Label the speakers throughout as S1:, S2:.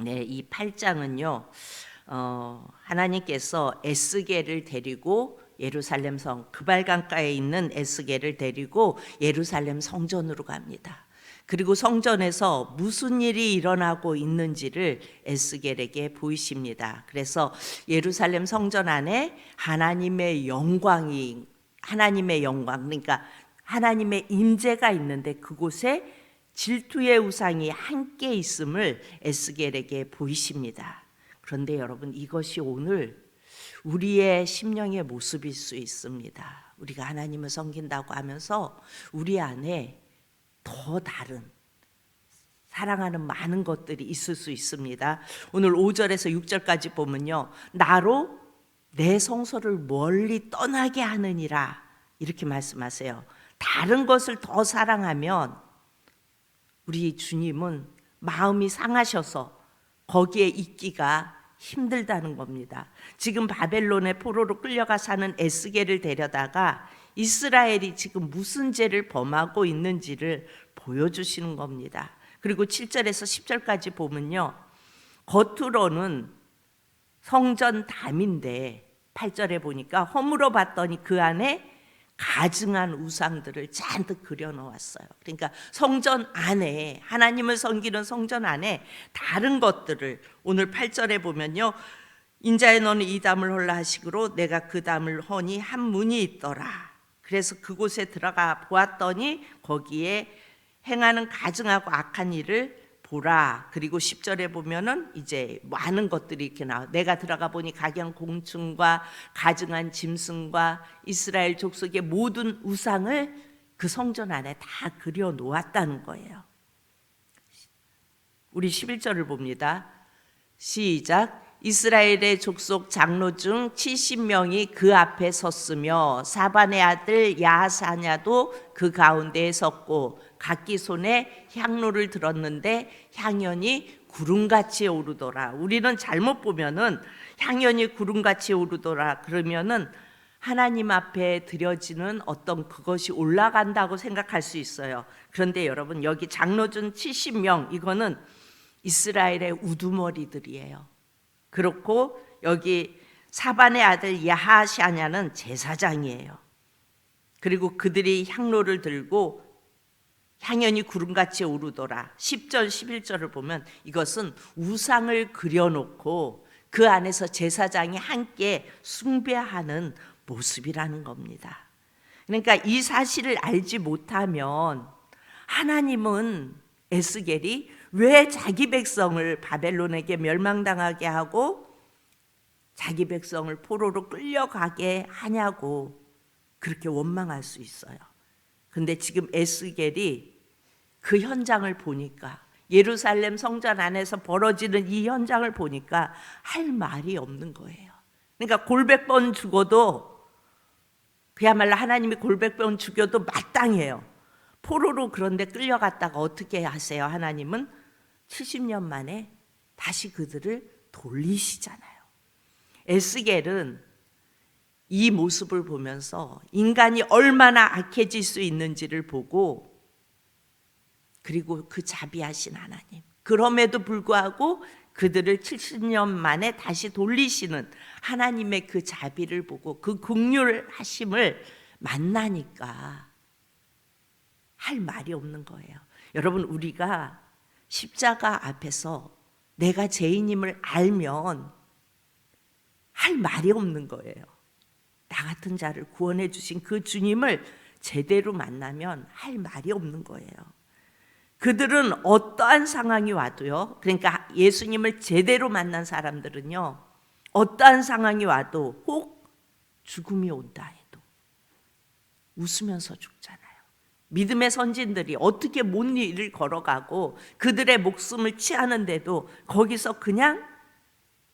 S1: 네, 이 8장은요, 하나님께서 에스겔을 데리고 예루살렘 성, 그발강가에 있는 에스겔을 데리고 예루살렘 성전으로 갑니다. 그리고 성전에서 무슨 일이 일어나고 있는지를 에스겔에게 보이십니다. 그래서 예루살렘 성전 안에 하나님의 영광, 그러니까 하나님의 임재가 있는데 그곳에 질투의 우상이 함께 있음을 에스겔에게 보이십니다. 그런데 여러분, 이것이 오늘 우리의 심령의 모습일 수 있습니다. 우리가 하나님을 섬긴다고 하면서 우리 안에 더 다른 사랑하는 많은 것들이 있을 수 있습니다. 오늘 5절에서 6절까지 보면요, 나로 내 성소를 멀리 떠나게 하느니라 이렇게 말씀하세요. 다른 것을 더 사랑하면 우리 주님은 마음이 상하셔서 거기에 있기가 힘들다는 겁니다. 지금 바벨론의 포로로 끌려가 사는 에스겔을 데려다가 이스라엘이 지금 무슨 죄를 범하고 있는지를 보여주시는 겁니다. 그리고 7절에서 10절까지 보면요, 겉으로는 성전 담인데 8절에 보니까 허물어 봤더니 그 안에 가증한 우상들을 잔뜩 그려놓았어요. 그러니까 성전 안에, 하나님을 섬기는 성전 안에 다른 것들을, 오늘 8절에 보면요, 인자의 너는 이 담을 헐라 하시기로 내가 그 담을 허니 한 문이 있더라. 그래서 그곳에 들어가 보았더니 거기에 행하는 가증하고 악한 일을 보라. 그리고 10절에 보면은 이제 많은 것들이 이렇게 나와. 내가 들어가 보니 각양 공충과 가증한 짐승과 이스라엘 족속의 모든 우상을 그 성전 안에 다 그려 놓았다는 거예요. 우리 11절을 봅니다. 시작. 이스라엘의 족속 장로 중 70명이 그 앞에 섰으며 사반의 아들 야사냐도 그 가운데에 섰고 각기 손에 향로를 들었는데 향연이 구름같이 오르더라. 우리는 잘못 보면은 향연이 구름같이 오르더라 그러면은 하나님 앞에 드려지는 어떤 그것이 올라간다고 생각할 수 있어요. 그런데 여러분, 여기 장로 중 70명, 이거는 이스라엘의 우두머리들이에요. 그렇고 여기 사반의 아들 야하샤냐는 제사장이에요. 그리고 그들이 향로를 들고 향연이 구름같이 오르더라. 10절 11절을 보면 이것은 우상을 그려놓고 그 안에서 제사장이 함께 숭배하는 모습이라는 겁니다. 그러니까 이 사실을 알지 못하면 하나님은, 에스겔이 왜 자기 백성을 바벨론에게 멸망당하게 하고 자기 백성을 포로로 끌려가게 하냐고 그렇게 원망할 수 있어요. 근데 지금 에스겔이 그 현장을 보니까, 예루살렘 성전 안에서 벌어지는 이 현장을 보니까 할 말이 없는 거예요. 그러니까 골백번 죽어도, 그야말로 하나님이 골백번 죽여도 마땅해요. 포로로 그런데 끌려갔다가 어떻게 하세요? 하나님은 70년 만에 다시 그들을 돌리시잖아요. 에스겔은 이 모습을 보면서 인간이 얼마나 악해질 수 있는지를 보고, 그리고 그 자비하신 하나님, 그럼에도 불구하고 그들을 70년 만에 다시 돌리시는 하나님의 그 자비를 보고 그 긍휼하심을 만나니까 할 말이 없는 거예요. 여러분, 우리가 십자가 앞에서 내가 죄인임을 알면 할 말이 없는 거예요. 나 같은 자를 구원해 주신 그 주님을 제대로 만나면 할 말이 없는 거예요. 그들은 어떠한 상황이 와도요, 그러니까 예수님을 제대로 만난 사람들은요, 어떠한 상황이 와도 혹 죽음이 온다 해도 웃으면서 죽잖아요. 믿음의 선진들이 어떻게 못 일을 걸어가고 그들의 목숨을 취하는데도 거기서 그냥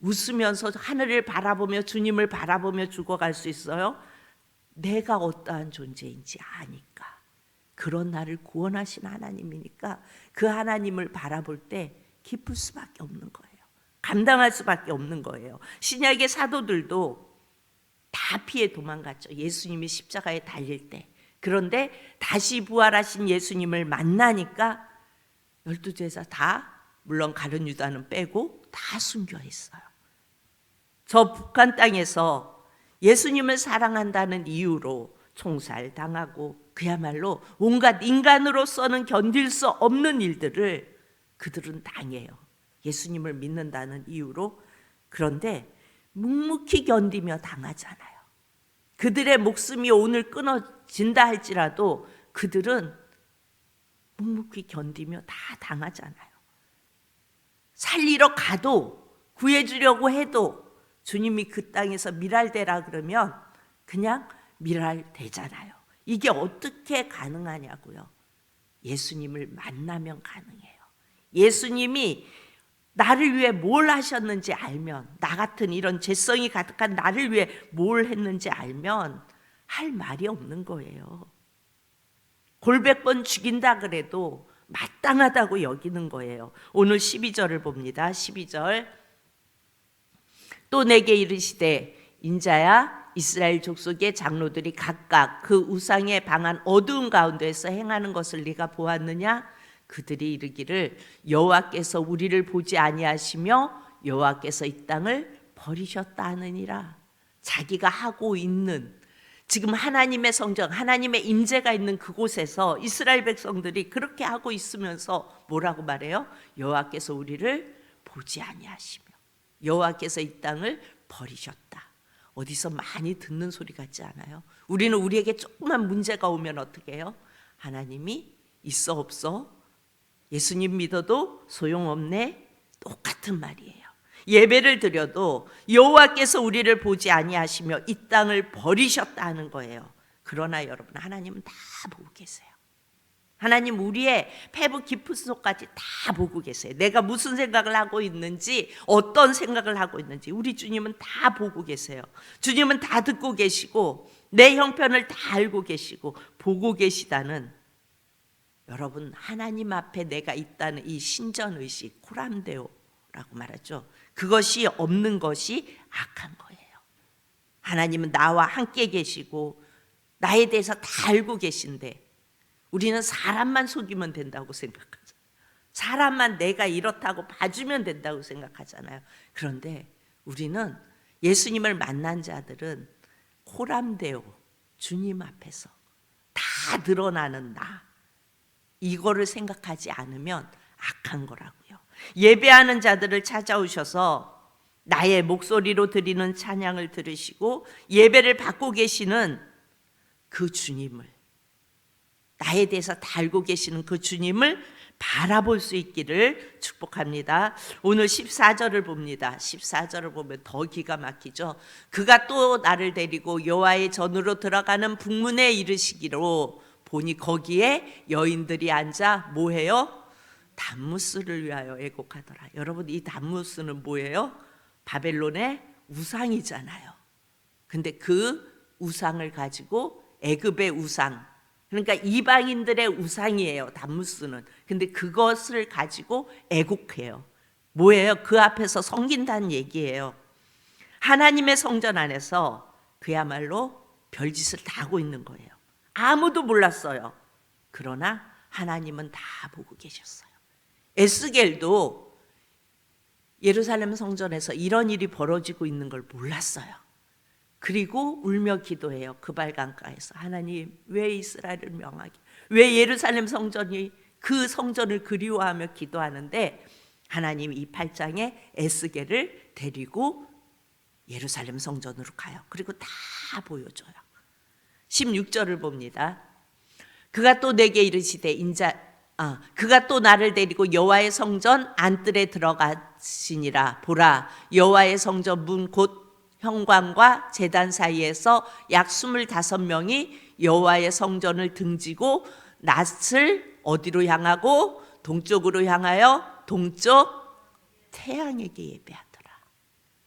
S1: 웃으면서 하늘을 바라보며 주님을 바라보며 죽어갈 수 있어요? 내가 어떠한 존재인지 아니까. 그런 나를 구원하신 하나님이니까 그 하나님을 바라볼 때 기쁠 수밖에 없는 거예요. 감당할 수밖에 없는 거예요. 신약의 사도들도 다 피해 도망갔죠. 예수님이 십자가에 달릴 때. 그런데 다시 부활하신 예수님을 만나니까 12제자 다 물론 가룟 유다는 빼고 다 숨겨 있어요. 저 북한 땅에서 예수님을 사랑한다는 이유로 총살당하고 그야말로 온갖 인간으로서는 견딜 수 없는 일들을 그들은 당해요. 예수님을 믿는다는 이유로. 그런데 묵묵히 견디며 당하잖아요. 그들의 목숨이 오늘 끊어진다 할지라도 그들은 묵묵히 견디며 다 당하잖아요. 살리러 가도 구해주려고 해도 주님이 그 땅에서 밀알되라 그러면 그냥 밀알되잖아요. 이게 어떻게 가능하냐고요. 예수님을 만나면 가능해요. 예수님이 나를 위해 뭘 하셨는지 알면, 나 같은 이런 죄성이 가득한 나를 위해 뭘 했는지 알면 할 말이 없는 거예요. 골백번 죽인다 그래도 마땅하다고 여기는 거예요. 오늘 12절을 봅니다. 12절. 또 내게 이르시되 인자야 이스라엘 족속의 장로들이 각각 그 우상에 방한 어두운 가운데서 행하는 것을 네가 보았느냐? 그들이 이르기를 여호와께서 우리를 보지 아니하시며 여호와께서 이 땅을 버리셨다 하느니라. 자기가 하고 있는 지금 하나님의 성전, 하나님의 임재가 있는 그곳에서 이스라엘 백성들이 그렇게 하고 있으면서 뭐라고 말해요? 여호와께서 우리를 보지 아니하시며 여호와께서 이 땅을 버리셨다. 어디서 많이 듣는 소리 같지 않아요? 우리는 우리에게 조그만 문제가 오면 어떻게 해요? 하나님이 있어 없어? 예수님 믿어도 소용없네? 똑같은 말이에요. 예배를 드려도 여호와께서 우리를 보지 아니하시며 이 땅을 버리셨다는 거예요. 그러나 여러분, 하나님은 다 보고 계세요. 하나님 우리의 패부 깊은 속까지 다 보고 계세요. 내가 무슨 생각을 하고 있는지, 어떤 생각을 하고 있는지 우리 주님은 다 보고 계세요. 주님은 다 듣고 계시고 내 형편을 다 알고 계시고 보고 계시다는, 여러분 하나님 앞에 내가 있다는 이 신전의식, 코람데오라고 말하죠. 그것이 없는 것이 악한 거예요. 하나님은 나와 함께 계시고 나에 대해서 다 알고 계신데 우리는 사람만 속이면 된다고 생각하죠. 사람만 내가 이렇다고 봐주면 된다고 생각하잖아요. 그런데 우리는 예수님을 만난 자들은 코람데오, 주님 앞에서 다 드러나는 나, 이거를 생각하지 않으면 악한 거라고요. 예배하는 자들을 찾아오셔서 나의 목소리로 드리는 찬양을 들으시고 예배를 받고 계시는 그 주님을, 나에 대해서 다 알고 계시는 그 주님을 바라볼 수 있기를 축복합니다. 오늘 14절을 봅니다. 14절을 보면 더 기가 막히죠. 그가 또 나를 데리고 여호와의 전으로 들어가는 북문에 이르시기로 보니 거기에 여인들이 앉아 뭐해요? 담무스를 위하여 애곡하더라. 여러분, 이 담무스는 뭐예요? 바벨론의 우상이잖아요. 근데 그 우상을 가지고, 애굽의 우상, 그러니까 이방인들의 우상이에요, 담무스는. 근데 그것을 가지고 애곡해요. 뭐예요? 그 앞에서 섬긴다는 얘기예요. 하나님의 성전 안에서 그야말로 별짓을 다 하고 있는 거예요. 아무도 몰랐어요. 그러나 하나님은 다 보고 계셨어요. 에스겔도 예루살렘 성전에서 이런 일이 벌어지고 있는 걸 몰랐어요. 그리고 울며 기도해요. 그발 강가에서 하나님, 왜 이스라엘을 명하게, 왜 예루살렘 성전이, 그 성전을 그리워하며 기도하는데 하나님이 이 8장에 에스겔을 데리고 예루살렘 성전으로 가요. 그리고 다 보여줘요. 16절을 봅니다. 그가 또 내게 이르시되 그가 또 나를 데리고 여호와의 성전 안뜰에 들어가시니라. 보라, 여호와의 성전 문 곧 현관과 제단 사이에서 약 25명이 여호와의 성전을 등지고 낯을 어디로 향하고? 동쪽으로 향하여 동쪽 태양에게 예배하더라.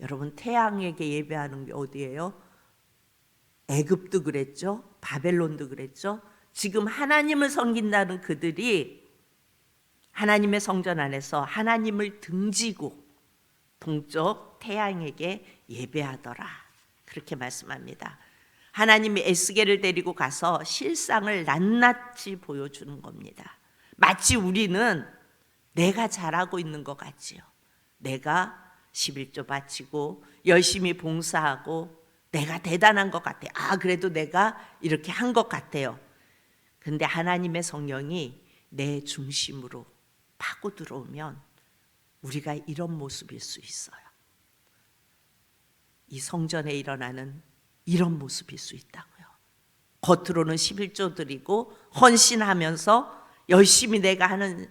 S1: 여러분, 태양에게 예배하는 게 어디예요? 애굽도 그랬죠. 바벨론도 그랬죠. 지금 하나님을 섬긴다는 그들이 하나님의 성전 안에서 하나님을 등지고 동쪽 태양에게 예배하더라. 그렇게 말씀합니다. 하나님이 에스겔을 데리고 가서 실상을 낱낱이 보여주는 겁니다. 마치 우리는 내가 잘하고 있는 것 같지요. 내가 11조 바치고 열심히 봉사하고 내가 대단한 것 같아요. 그래도 내가 이렇게 한 것 같아요. 근데 하나님의 성령이 내 중심으로 파고 들어오면 우리가 이런 모습일 수 있어요. 이 성전에 일어나는 이런 모습일 수 있다고요. 겉으로는 11조 드리고 헌신하면서 열심히 내가 하는,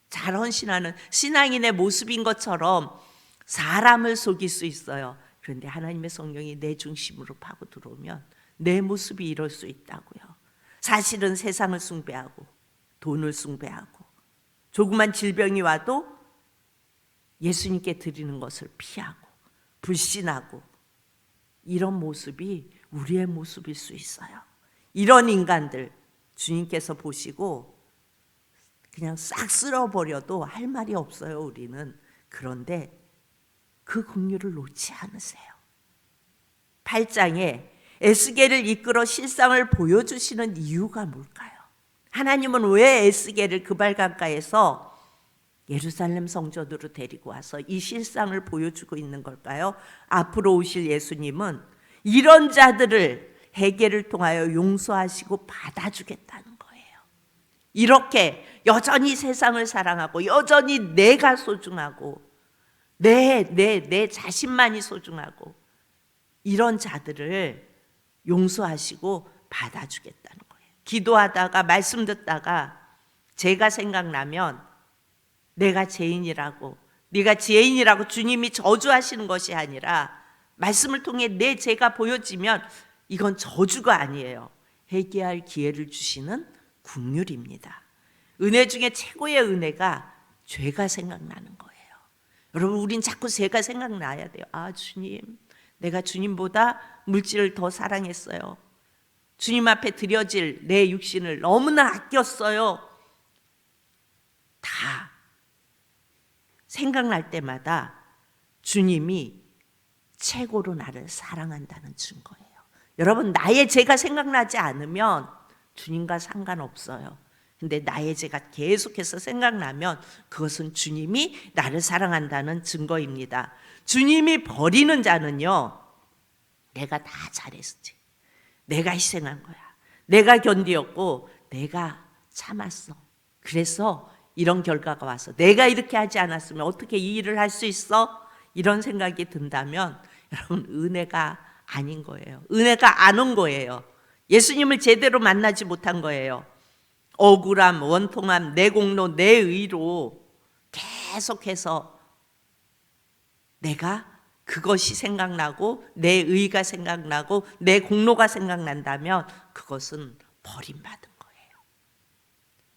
S1: 잘 헌신하는 신앙인의 모습인 것처럼 사람을 속일 수 있어요. 그런데 하나님의 성령이 내 중심으로 파고 들어오면 내 모습이 이럴 수 있다고요. 사실은 세상을 숭배하고 돈을 숭배하고 조그만 질병이 와도 예수님께 드리는 것을 피하고 불신하고 이런 모습이 우리의 모습일 수 있어요. 이런 인간들 주님께서 보시고 그냥 싹 쓸어버려도 할 말이 없어요, 우리는. 그런데 그 긍휼을 놓지 않으세요. 8장에 에스겔을 이끌어 실상을 보여주시는 이유가 뭘까요? 하나님은 왜 에스겔을 그발강가에서 예루살렘 성전으로 데리고 와서 이 실상을 보여주고 있는 걸까요? 앞으로 오실 예수님은 이런 자들을 회개를 통하여 용서하시고 받아주겠다는 거예요. 이렇게 여전히 세상을 사랑하고 여전히 내가 소중하고 내 자신만이 소중하고 이런 자들을 용서하시고 받아주겠다는 거예요. 기도하다가 말씀 듣다가 제가 생각나면 내가 죄인이라고, 네가 죄인이라고 주님이 저주하시는 것이 아니라 말씀을 통해 내 죄가 보여지면 이건 저주가 아니에요. 회개할 기회를 주시는 긍휼입니다. 은혜 중에 최고의 은혜가 죄가 생각나는 거예요. 여러분, 우린 자꾸 죄가 생각나야 돼요. 주님, 내가 주님보다 물질을 더 사랑했어요. 주님 앞에 드려질 내 육신을 너무나 아꼈어요. 다 생각날 때마다 주님이 최고로 나를 사랑한다는 증거예요. 여러분, 나의 죄가 생각나지 않으면 주님과 상관없어요. 근데 나의 죄가 계속해서 생각나면 그것은 주님이 나를 사랑한다는 증거입니다. 주님이 버리는 자는요, 내가 다 잘했지, 내가 희생한 거야, 내가 견디었고 내가 참았어, 그래서 이런 결과가 와서 내가 이렇게 하지 않았으면 어떻게 이 일을 할 수 있어? 이런 생각이 든다면 여러분, 은혜가 아닌 거예요. 은혜가 안 온 거예요. 예수님을 제대로 만나지 못한 거예요. 억울함, 원통함, 내 공로, 내 의로 계속해서 내가 그것이 생각나고 내 의가 생각나고 내 공로가 생각난다면 그것은 버림받은 거예요.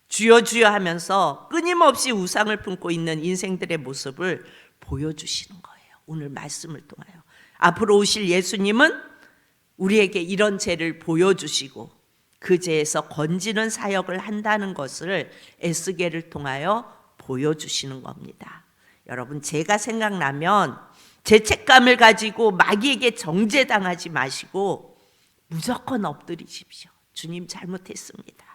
S1: 주여 주여 하면서 끊임없이 우상을 품고 있는 인생들의 모습을 보여주시는 거예요. 오늘 말씀을 통하여. 앞으로 오실 예수님은 우리에게 이런 죄를 보여주시고 그 죄에서 건지는 사역을 한다는 것을 에스겔을 통하여 보여주시는 겁니다. 여러분, 죄가 생각나면 죄책감을 가지고 마귀에게 정죄당하지 마시고 무조건 엎드리십시오. 주님, 잘못했습니다.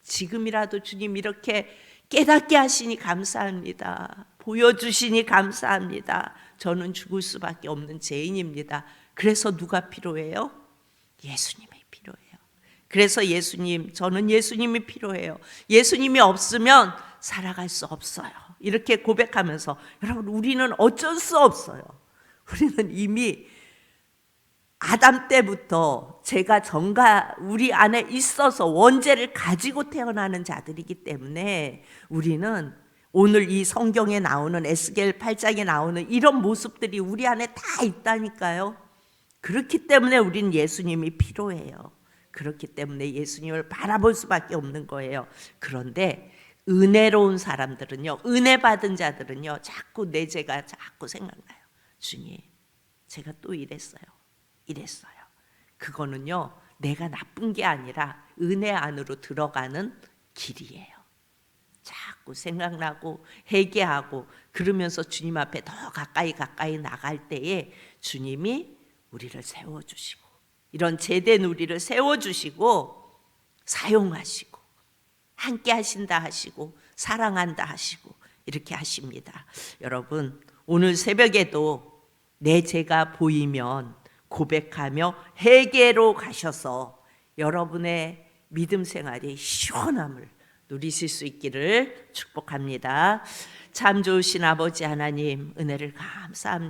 S1: 지금이라도 주님 이렇게 깨닫게 하시니 감사합니다. 보여주시니 감사합니다. 저는 죽을 수밖에 없는 죄인입니다. 그래서 누가 필요해요? 예수님이 필요해요. 그래서 예수님, 저는 예수님이 필요해요. 예수님이 없으면 살아갈 수 없어요. 이렇게 고백하면서, 여러분, 우리는 어쩔 수 없어요. 우리는 이미 아담 때부터 죄가 우리 안에 있어서 원죄를 가지고 태어나는 자들이기 때문에 우리는 오늘 이 성경에 나오는 에스겔 8장에 나오는 이런 모습들이 우리 안에 다 있다니까요. 그렇기 때문에 우리는 예수님이 필요해요. 그렇기 때문에 예수님을 바라볼 수밖에 없는 거예요. 그런데 은혜로운 사람들은요, 은혜 받은 자들은요, 자꾸 내 죄가 자꾸 생각나요. 주님, 제가 또 이랬어요. 그거는요, 내가 나쁜 게 아니라 은혜 안으로 들어가는 길이에요. 자꾸 생각나고 회개하고 그러면서 주님 앞에 더 가까이 나갈 때에 주님이 우리를 세워주시고, 이런 제된 우리를 세워주시고 사용하시고 함께 하신다 하시고 사랑한다 하시고 이렇게 하십니다. 여러분, 오늘 새벽에도 내 죄가 보이면 고백하며 회개로 가셔서 여러분의 믿음 생활이 시원함을 누리실 수 있기를 축복합니다. 참 좋으신 아버지 하나님, 은혜를 감사합니다.